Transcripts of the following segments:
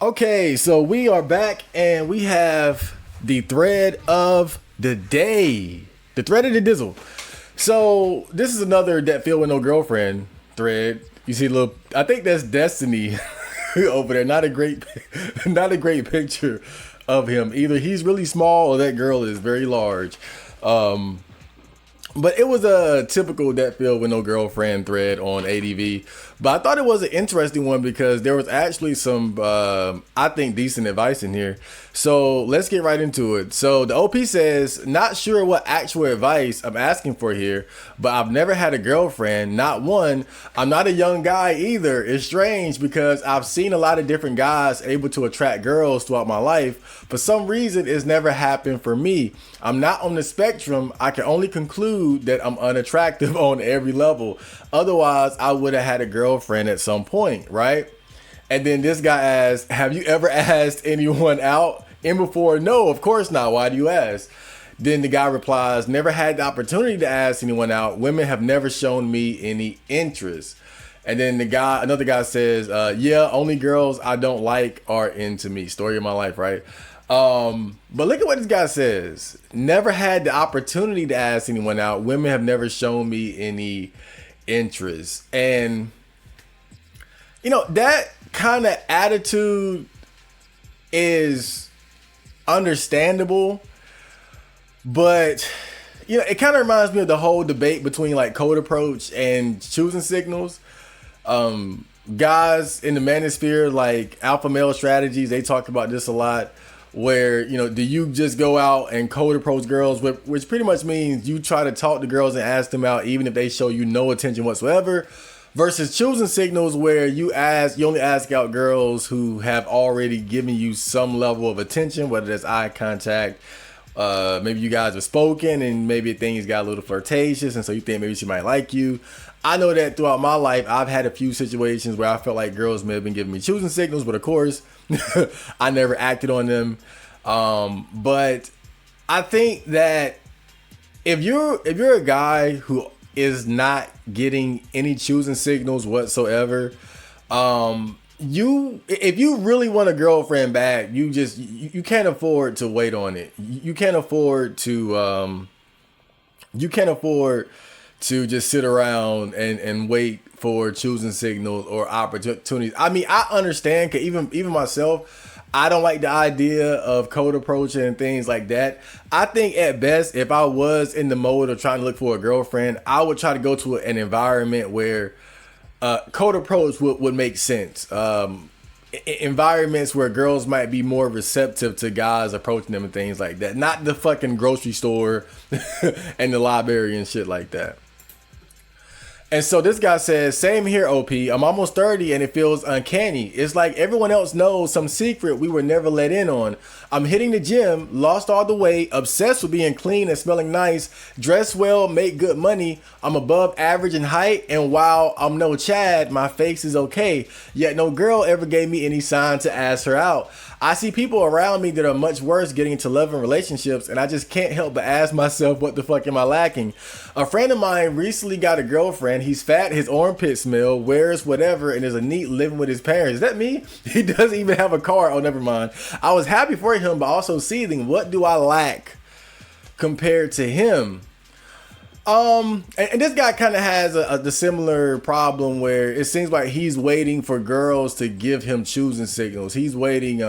Okay, so we are back and we have the thread of the day. The thread of the dizzle. So this is another that feel with no girlfriend thread. You see a little, I think that's Destiny over there. Not a great picture of him. Either he's really small or that girl is very large. But it was a typical that feel with no girlfriend thread on ADV. But I thought it was an interesting one because there was actually some, I think, decent advice in here. So let's get right into it. So the OP says, not sure what actual advice I'm asking for here, but I've never had a girlfriend, not one. I'm not a young guy either. It's strange because I've seen a lot of different guys able to attract girls throughout my life. For some reason, it's never happened for me. I'm not on the spectrum. I can only conclude that I'm unattractive on every level. Otherwise, I would have had a girlfriend at some point, right? And then this guy asks, have you ever asked anyone out? And before, no, of course not. Why do you ask? Then the guy replies, never had the opportunity to ask anyone out. Women have never shown me any interest. And then another guy says, yeah, only girls I don't like are into me. Story of my life, right? But look at what this guy says. Never had the opportunity to ask anyone out. Women have never shown me any interest. And, you know, that kind of attitude is understandable, but you know, it kind of reminds me of the whole debate between like code approach and choosing signals. Guys in the manosphere, like alpha male strategies, they talk about this a lot, where, you know, do you just go out and code approach girls, which pretty much means you try to talk to girls and ask them out even if they show you no attention whatsoever, versus choosing signals where you only ask out girls who have already given you some level of attention, whether that's eye contact, maybe you guys have spoken and maybe things got a little flirtatious and so you think maybe she might like you. I know that throughout my life, I've had a few situations where I felt like girls may have been giving me choosing signals, but of course, I never acted on them. But I think that if you're a guy who is not getting any choosing signals whatsoever, if you really want a girlfriend back, you can't afford to wait on it. You can't afford to just sit around and wait for choosing signals or opportunities. I mean, I understand, cause even myself, I don't like the idea of code approaching and things like that. I think at best, if I was in the mode of trying to look for a girlfriend, I would try to go to an environment where code approach would make sense. Environments where girls might be more receptive to guys approaching them and things like that. Not the fucking grocery store and the library and shit like that. And so this guy says, same here, OP. I'm almost 30 and it feels uncanny. It's like everyone else knows some secret we were never let in on. I'm hitting the gym, lost all the weight, obsessed with being clean and smelling nice, dress well, make good money. I'm above average in height, and while I'm no Chad, my face is okay. Yet no girl ever gave me any sign to ask her out. I see people around me that are much worse getting into loving relationships, and I just can't help but ask myself, what the fuck am I lacking? A friend of mine recently got a girlfriend. He's fat, his armpits smell, wears whatever, and is a neat living with his parents. Is that me? He doesn't even have a car. Oh, never mind. I was happy for him, but also seething. What do I lack compared to him? And this guy kind of has the similar problem where it seems like he's waiting for girls to give him choosing signals. He's waiting,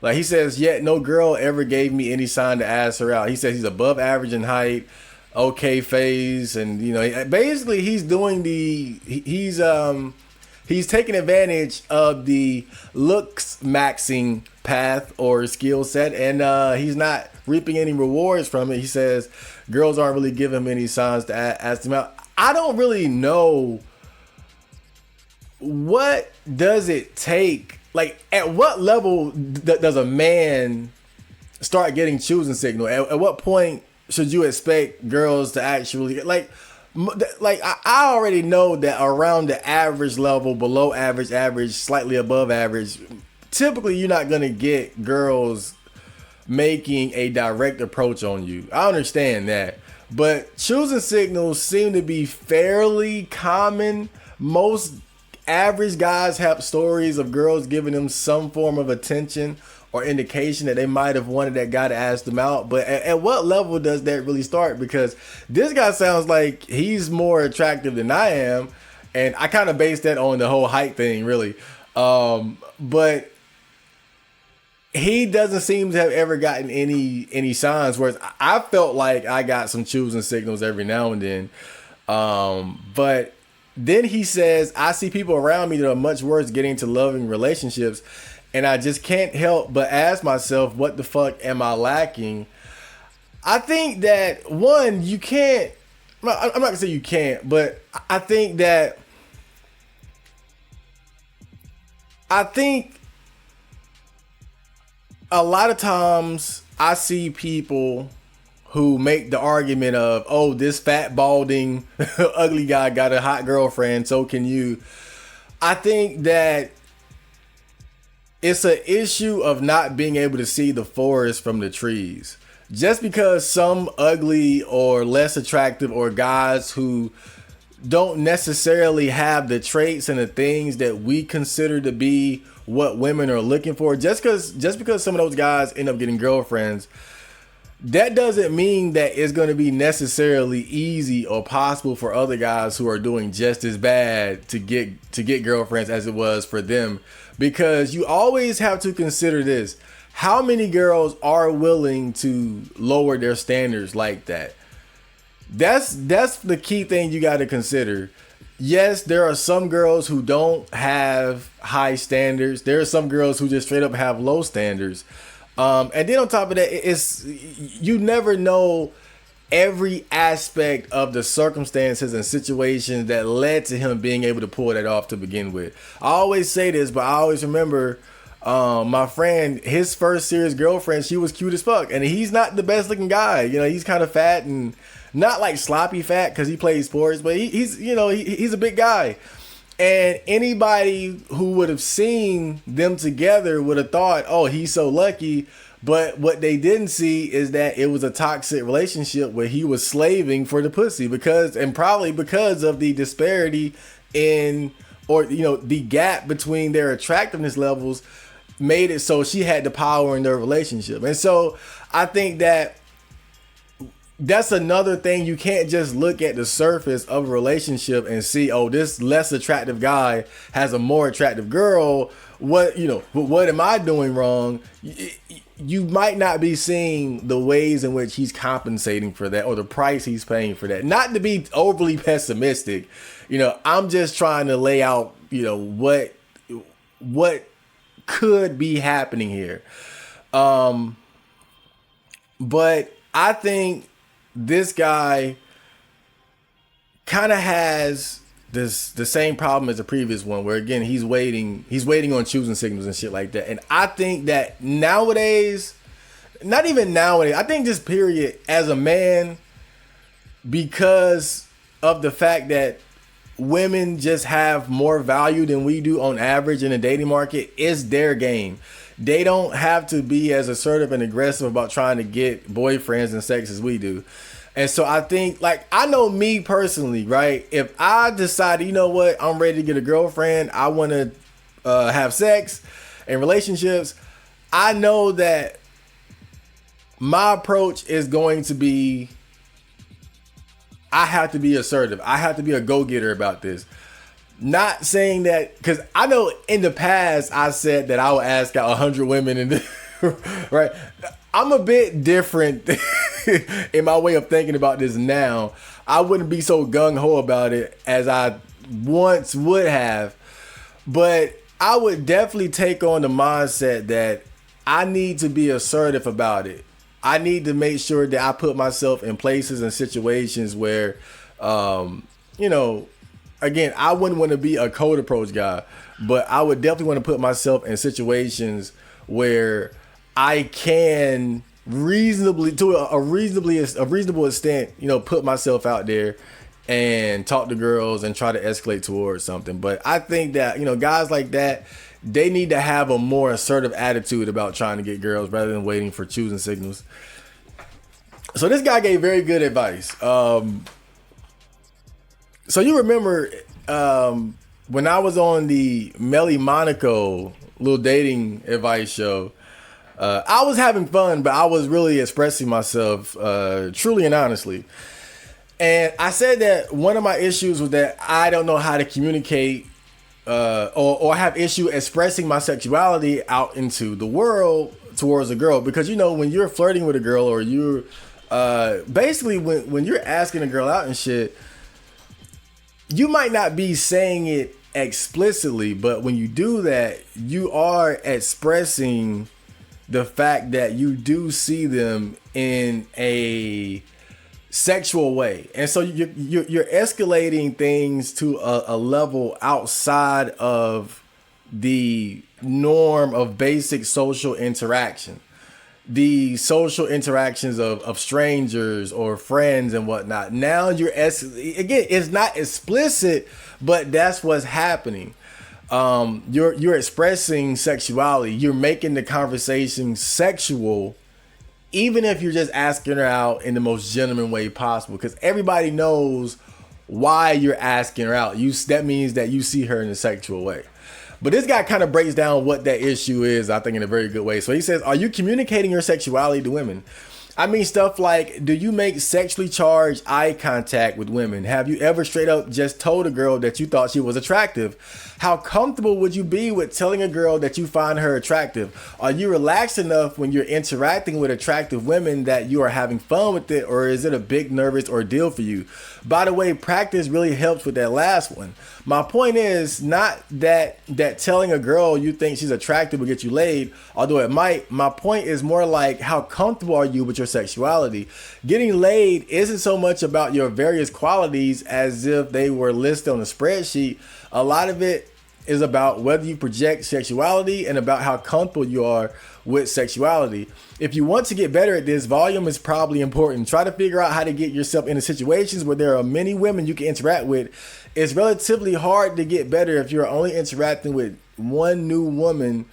like he says, yet no girl ever gave me any sign to ask her out. He says he's above average in height, okay face, and you know, basically he's doing he's taking advantage of the looks maxing path or skill set, and he's not reaping any rewards from it. He says girls aren't really giving him any signs to ask him out. I don't really know, what does it take? Like, at what level does a man start getting choosing signal? At what point should you expect girls to actually like I already know that around the average level, below average, slightly above average, typically you're not going to get girls making a direct approach on you. I understand that, but choosing signals seem to be fairly common. Most average guys have stories of girls giving them some form of attention or indication that they might have wanted that guy to ask them out. But at what level does that really start? Because this guy sounds like he's more attractive than I am. And I kind of base that on the whole height thing, really. But he doesn't seem to have ever gotten any signs. Whereas I felt like I got some choosing signals every now and then. But then he says, I see people around me that are much worse getting into loving relationships. And I just can't help but ask myself, what the fuck am I lacking? I think that, one, you can't, I'm not gonna say you can't, but I think a lot of times I see people who make the argument of, oh, this fat, balding, ugly guy got a hot girlfriend, so can you. I think that it's an issue of not being able to see the forest from the trees. Just because some ugly or less attractive or guys who don't necessarily have the traits and the things that we consider to be what women are looking for, just because some of those guys end up getting girlfriends, that doesn't mean that it's going to be necessarily easy or possible for other guys who are doing just as bad to get girlfriends as it was for them. Because you always have to consider this: how many girls are willing to lower their standards like that? That's the key thing you got to consider. Yes, there are some girls who don't have high standards. There are some girls who just straight up have low standards. And then on top of that, it's, you never know every aspect of the circumstances and situations that led to him being able to pull that off to begin with. I always say this, but I always remember my friend, his first serious girlfriend, she was cute as fuck. And he's not the best looking guy. You know, he's kind of fat and not like sloppy fat because he plays sports, but he's a big guy. And anybody who would have seen them together would have thought, oh, he's so lucky. But what they didn't see is that it was a toxic relationship where he was slaving for the pussy probably because of the disparity in, or, the gap between their attractiveness levels made it so she had the power in their relationship. And so I think that that's another thing. You can't just look at the surface of a relationship and see, oh, this less attractive guy has a more attractive girl. What am I doing wrong? You might not be seeing the ways in which he's compensating for that or the price he's paying for that. Not to be overly pessimistic, I'm just trying to lay out, what could be happening here. But I think this guy kind of has the same problem as the previous one, where again he's waiting on choosing signals and shit like that. And I think that nowadays, not even nowadays, I think just period, as a man, because of the fact that women just have more value than we do on average in the dating market, is their game. They don't have to be as assertive and aggressive about trying to get boyfriends and sex as we do. And so I think, like, I know me personally, right? If I decide, you know what, I'm ready to get a girlfriend, I want to have sex and relationships, I know that my approach is going to be, I have to be assertive. I have to be a go-getter about this. Not saying that, because I know in the past I said that I would ask out 100 women and right. I'm a bit different in my way of thinking about this now. I wouldn't be so gung-ho about it as I once would have, but I would definitely take on the mindset that I need to be assertive about it. I need to make sure that I put myself in places and situations where, again, I wouldn't want to be a cold approach guy, but I would definitely want to put myself in situations where I can reasonably, to a reasonable extent, put myself out there and talk to girls and try to escalate towards something. But I think that, guys like that, they need to have a more assertive attitude about trying to get girls rather than waiting for choosing signals. So this guy gave very good advice. So you remember when I was on the Melly Monaco little dating advice show, I was having fun, but I was really expressing myself truly and honestly. And I said that one of my issues was that I don't know how to communicate or have issue expressing my sexuality out into the world towards a girl. Because, you know, when you're flirting with a girl or you're basically when you're asking a girl out and shit, you might not be saying it explicitly, but when you do that, you are expressing the fact that you do see them in a sexual way. And so you're escalating things to a level outside of the norm of basic social interaction. The social interactions of strangers or friends and whatnot. Now again, it's not explicit, but that's what's happening. You're expressing sexuality. You're making the conversation sexual, even if you're just asking her out in the most genuine way possible, because everybody knows why you're asking her out. That means that you see her in a sexual way. But this guy kind of breaks down what that issue is, I think, in a very good way. So he says, are you communicating your sexuality to women? I mean, stuff like, do you make sexually charged eye contact with women? Have you ever straight up just told a girl that you thought she was attractive? How comfortable would you be with telling a girl that you find her attractive? Are you relaxed enough when you're interacting with attractive women that you are having fun with it, or is it a big nervous ordeal for you? By the way, practice really helps with that last one. My point is not that telling a girl you think she's attractive will get you laid, although it might. My point is more like, how comfortable are you with your sexuality? Getting laid isn't so much about your various qualities as if they were listed on a spreadsheet. A lot of it is about whether you project sexuality and about how comfortable you are with sexuality. If you want to get better at this, volume is probably important. Try to figure out how to get yourself into situations where there are many women you can interact with. It's relatively hard to get better if you're only interacting with one new woman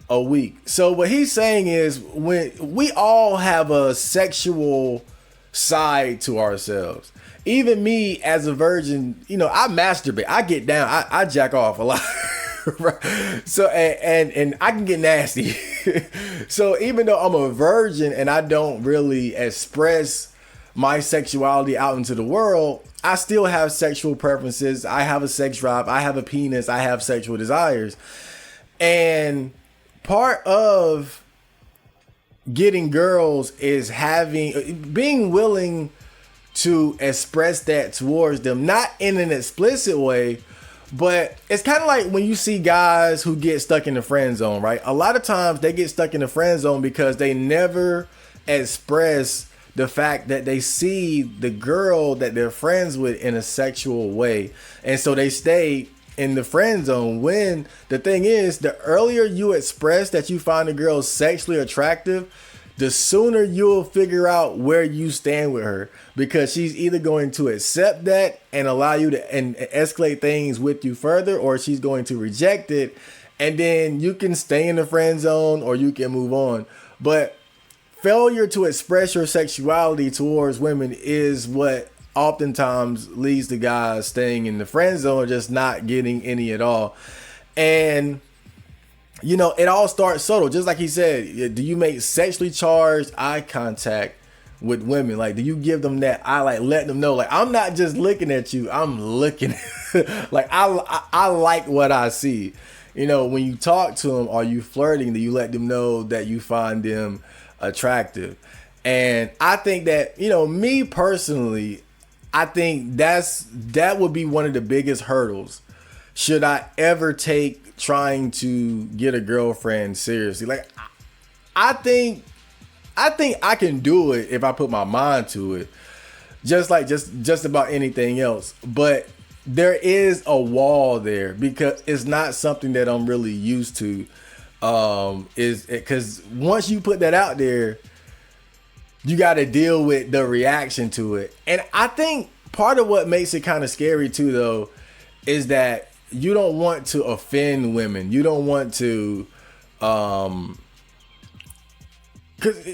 a week. So what he's saying is, when we all have a sexual side to ourselves. Even me as a virgin, you know, I masturbate, I get down, I jack off a lot. Right? So and I can get nasty. So even though I'm a virgin and I don't really express my sexuality out into the world, I still have sexual preferences. I have a sex drive, I have a penis, I have sexual desires. And part of getting girls is being willing to express that towards them, not in an explicit way, but it's kind of like when you see guys who get stuck in the friend zone, right? A lot of times they get stuck in the friend zone because they never express the fact that they see the girl that they're friends with in a sexual way. And so they stay in the friend zone, when the thing is, the earlier you express that you find a girl sexually attractive, the sooner you'll figure out where you stand with her, because she's either going to accept that and allow you to and escalate things with you further, or she's going to reject it, and then you can stay in the friend zone or you can move on. But failure to express your sexuality towards women is what oftentimes leads to guys staying in the friend zone or just not getting any at all. And you know, it all starts subtle. Just like he said, do you make sexually charged eye contact with women? Like, do you give them that eye, like letting them know, like, I'm not just looking at you, I'm looking like I like what I see. You know, when you talk to them, are you flirting? Do you let them know that you find them attractive? And I think that, you know, me personally, I think that would be one of the biggest hurdles should I ever take trying to get a girlfriend seriously. Like, I think I can do it if I put my mind to it, just like just about anything else. But there is a wall there because it's not something that I'm really used to. Is because once you put that out there, you got to deal with the reaction to it. And I think part of what makes it kind of scary too, though, is that you don't want to offend women. You don't want to, because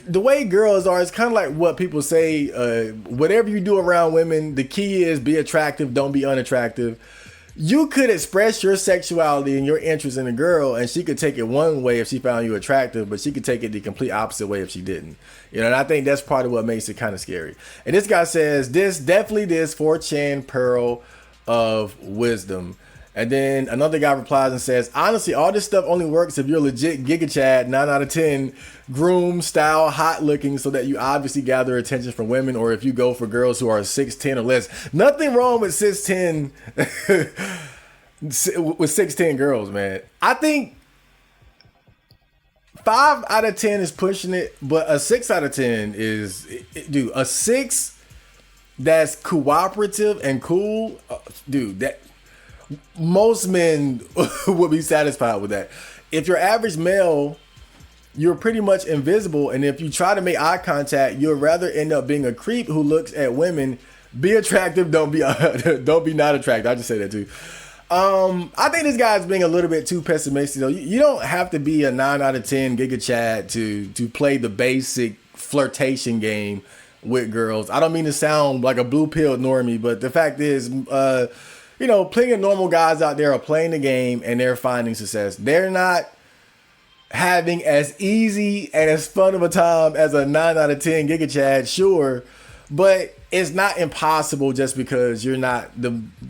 the way girls are, it's kind of like what people say, whatever you do around women, the key is be attractive, don't be unattractive. you could express your sexuality and your interest in a girl, and she could take it one way if she found you attractive, but she could take it the complete opposite way if she didn't. You know, and I think that's part of what makes it kind of scary. And this guy says, this 4chan pearl of wisdom. And then another guy replies and says, honestly, all this stuff only works if you're legit Giga Chad, 9 out of 10, groom style, hot looking, so that you obviously gather attention from women, or if you go for girls who are 6'10" or less. Nothing wrong with 6'10", with 6'10" girls, man. I think 5 out of 10 is pushing it, but a 6 out of 10 is, dude, a 6 that's cooperative and cool, dude, that most men would be satisfied with that. If you're average male, you're pretty much invisible, and if you try to make eye contact, you'll rather end up being a creep who looks at women. Be attractive, don't be don't be not attractive. I just say that too. I think this guy's being a little bit too pessimistic though. You don't have to be a 9 out of 10 Giga Chad to play the basic flirtation game with girls. I don't mean to sound like a blue pill normie, but the fact is, you know, plenty of normal guys out there are playing the game and they're finding success. They're not having as easy and as fun of a time as a 9 out of 10 Giga Chad, sure, but it's not impossible just because you're not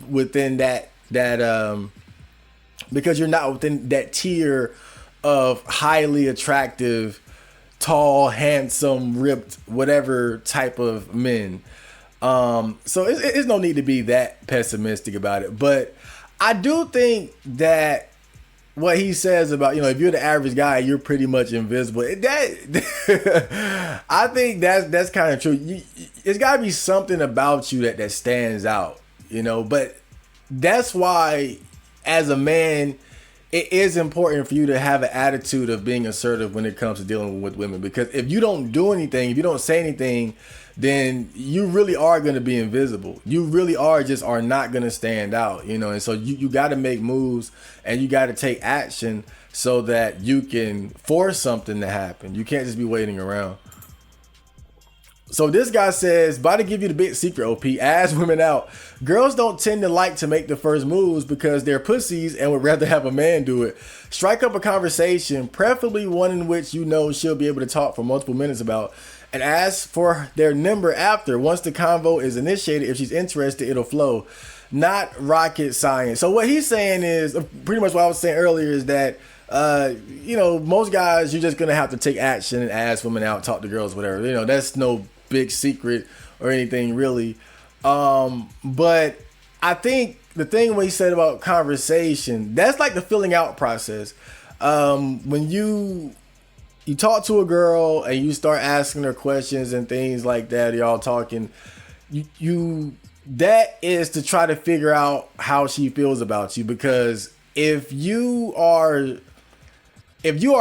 within that because you're not within that tier of highly attractive, tall, handsome, ripped, whatever type of men. So it's no need to be that pessimistic about it. But I do think that what he says about, you know, if you're the average guy, you're pretty much invisible. That I think that's kind of true. It's got to be something about you that stands out, you know. But that's why, as a man, it is important for you to have an attitude of being assertive when it comes to dealing with women. Because if you don't do anything, if you don't say anything, then you really are going to be invisible. You really are not going to stand out, you know. And so you got to make moves and you got to take action so that you can force something to happen. You can't just be waiting around. So this guy says, about to give you the big secret, OP, ass women out. Girls don't tend to like to make the first moves because they're pussies and would rather have a man do it. Strike up a conversation, preferably one in which you know she'll be able to talk for multiple minutes about, and ask for their number after. Once the convo is initiated, if she's interested, it'll flow. Not rocket science. So what he's saying is, pretty much what I was saying earlier, is that, you know, most guys, you're just going to have to take action and ask women out, talk to girls, whatever. You know, that's no big secret or anything really. But I think the thing when he said about conversation, that's like the filling out process. When you talk to a girl and you start asking her questions and things like that, y'all talking, you that is to try to figure out how she feels about you. Because if you are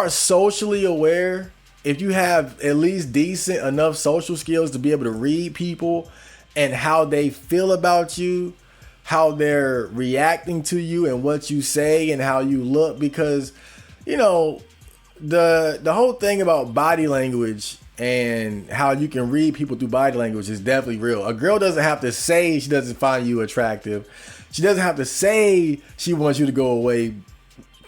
socially aware, if you have at least decent enough social skills to be able to read people and how they feel about you, how they're reacting to you and what you say and how you look, because, you know, the whole thing about body language and how you can read people through body language is definitely real. A girl doesn't have to say she doesn't find you attractive. She doesn't have to say she wants you to go away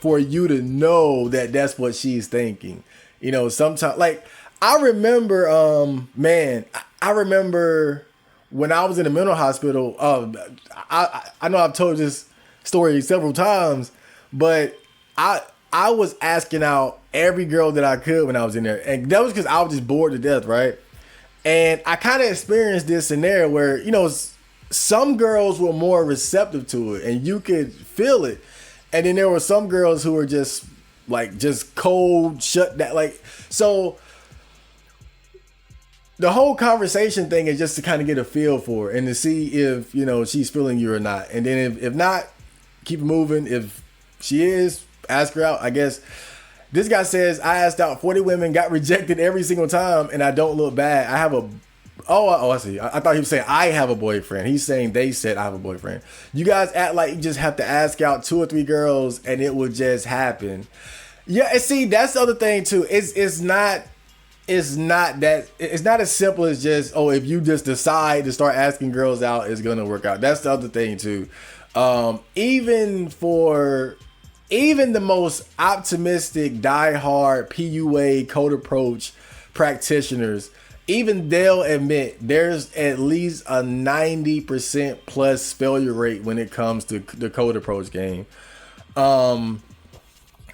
for you to know that that's what she's thinking. You know, sometimes, like, I remember, I remember when I was in the mental hospital. I know I've told this story several times, but I was asking out every girl that I could when I was in there. And that was because I was just bored to death, right? And I kind of experienced this scenario where, you know, some girls were more receptive to it and you could feel it. And then there were some girls who were just cold, shut down. Like, so the whole conversation thing is just to kind of get a feel for it and to see if, you know, she's feeling you or not. And then if not, keep it moving. If she is, ask her out, I guess. This guy says, I asked out 40 women, got rejected every single time, and I don't look bad. I have I see. I thought he was saying I have a boyfriend. He's saying they said I have a boyfriend. You guys act like you just have to ask out 2 or 3 girls and it will just happen. Yeah, and see, that's the other thing too. It's not as simple as just, if you just decide to start asking girls out, it's gonna work out. That's the other thing too. Even the most optimistic, diehard PUA code approach practitioners, even they'll admit there's at least a 90% plus failure rate when it comes to the code approach game.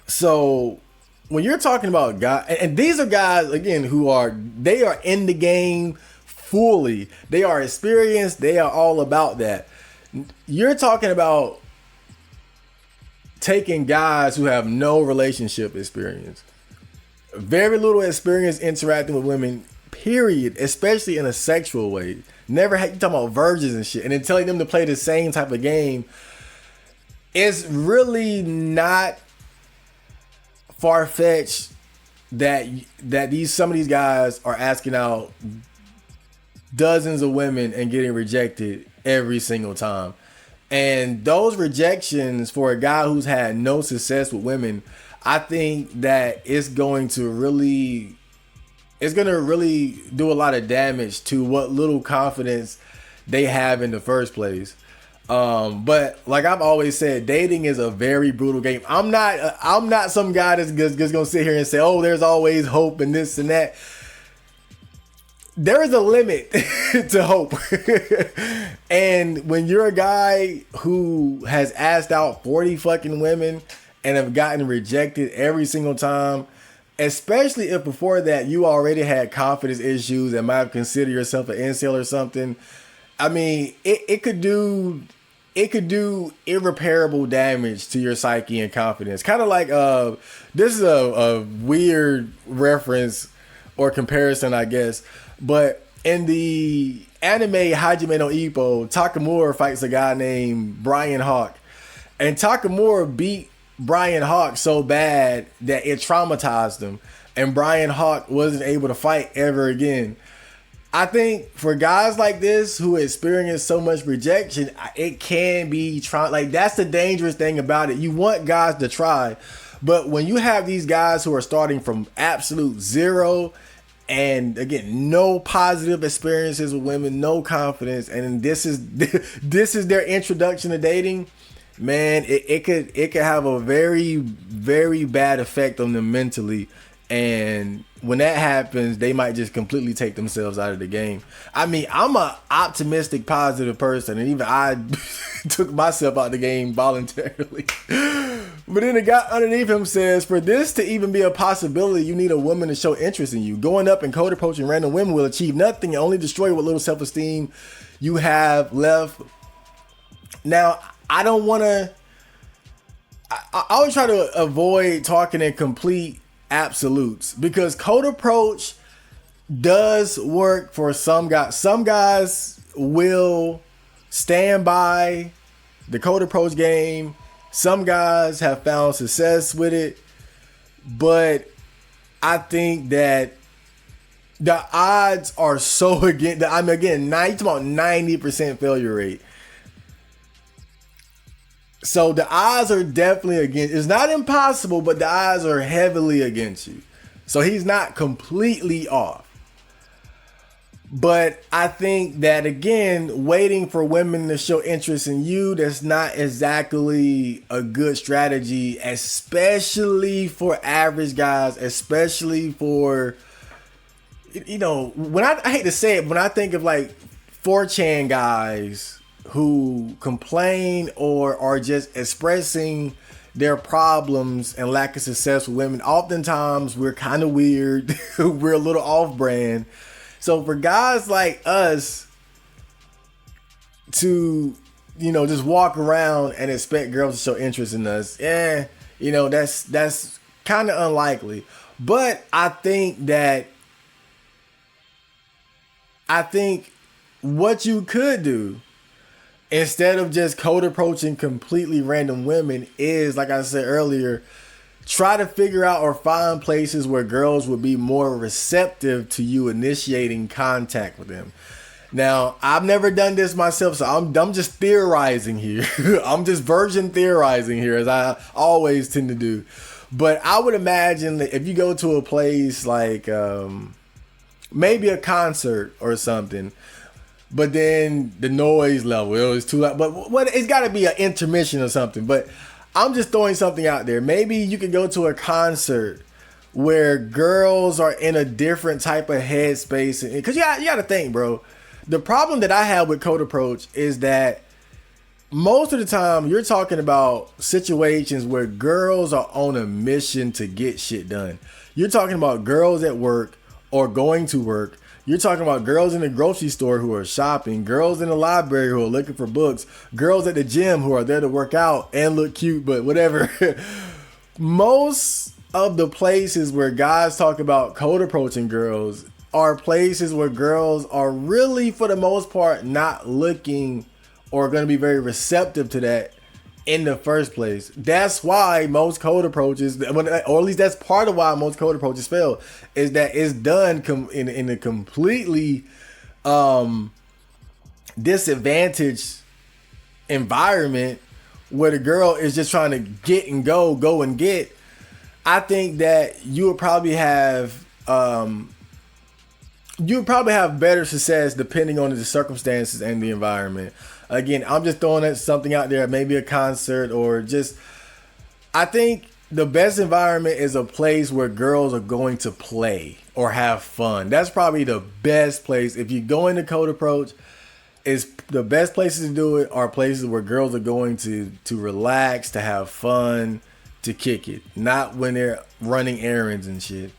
So when you're talking about guys, and these are guys again they are in the game fully. They are experienced. They are all about that. You're talking about taking guys who have no relationship experience, very little experience interacting with women, period, especially in a sexual way. Never had, you talking about virgins and shit, and then telling them to play the same type of game. It's really not far-fetched that some of these guys are asking out dozens of women and getting rejected every single time. And those rejections for a guy who's had no success with women, I think that it's going to really do a lot of damage to what little confidence they have in the first place. But like I've always said, dating is a very brutal game. I'm not some guy that's just gonna sit here and say, oh, there's always hope and this and that. There is a limit to hope. And when you're a guy who has asked out 40 fucking women and have gotten rejected every single time, especially if before that you already had confidence issues and might have considered yourself an incel or something, I mean, it could do irreparable damage to your psyche and confidence. Kind of like this is a weird reference or comparison, I guess. But in the anime Hajime no Ippo, Takamura fights a guy named Brian Hawk. And Takamura beat Brian Hawk so bad that it traumatized him. And Brian Hawk wasn't able to fight ever again. I think for guys like this who experience so much rejection, it can be like that's the dangerous thing about it. You want guys to try. But when you have these guys who are starting from absolute zero, and again, no positive experiences with women, no confidence, and this is their introduction to dating, man, it could have a very, very bad effect on them mentally. And when that happens, they might just completely take themselves out of the game. I mean, I'm an optimistic, positive person, and even I took myself out of the game voluntarily. But then the guy underneath him says, for this to even be a possibility, you need a woman to show interest in you. Going up and code approaching random women will achieve nothing and only destroy what little self-esteem you have left. Now, I don't want to... I always try to avoid talking in complete absolutes, because code approach does work for some guys. Some guys will stand by the code approach game. Some guys have found success with it, but I think that the odds are so against. I'm again, you're talking about 90% failure rate. So the odds are definitely against. It's not impossible, but the odds are heavily against you. So he's not completely off. But I think that, again, waiting for women to show interest in you, that's not exactly a good strategy, especially for average guys, especially for, when I hate to say it, when I think of like 4chan guys who complain or are just expressing their problems and lack of success with women, oftentimes we're kind of weird. We're a little off brand. So for guys like us to, just walk around and expect girls to show interest in us, that's kind of unlikely. But I think what you could do, instead of just code approaching completely random women, is, like I said earlier, try to figure out or find places where girls would be more receptive to you initiating contact with them. Now, I've never done this myself, so I'm just theorizing here. I'm just virgin theorizing here, as I always tend to do. But I would imagine that if you go to a place like maybe a concert or something, but then the noise level, it was too loud. But what, it's got to be an intermission or something. But I'm just throwing something out there. Maybe you could go to a concert where girls are in a different type of headspace. Because you got to think, bro. The problem that I have with Code Approach is that most of the time you're talking about situations where girls are on a mission to get shit done. You're talking about girls at work or going to work. You're talking about girls in the grocery store who are shopping, girls in the library who are looking for books, girls at the gym who are there to work out and look cute, but whatever. Most of the places where guys talk about code approaching girls are places where girls are really, for the most part, not looking or going to be very receptive to that in the first place. That's why most code approaches, or at least that's part of why most code approaches fail, is that it's done in a completely disadvantaged environment where the girl is just trying to get and go and get. I think that you would probably have better success depending on the circumstances and the environment. Again, I'm just throwing something out there, maybe a concert or just, I think the best environment is a place where girls are going to play or have fun. That's probably the best place. If you go into Code Approach, is the best places to do it are places where girls are going to relax, to have fun, to kick it. Not when they're running errands and shit.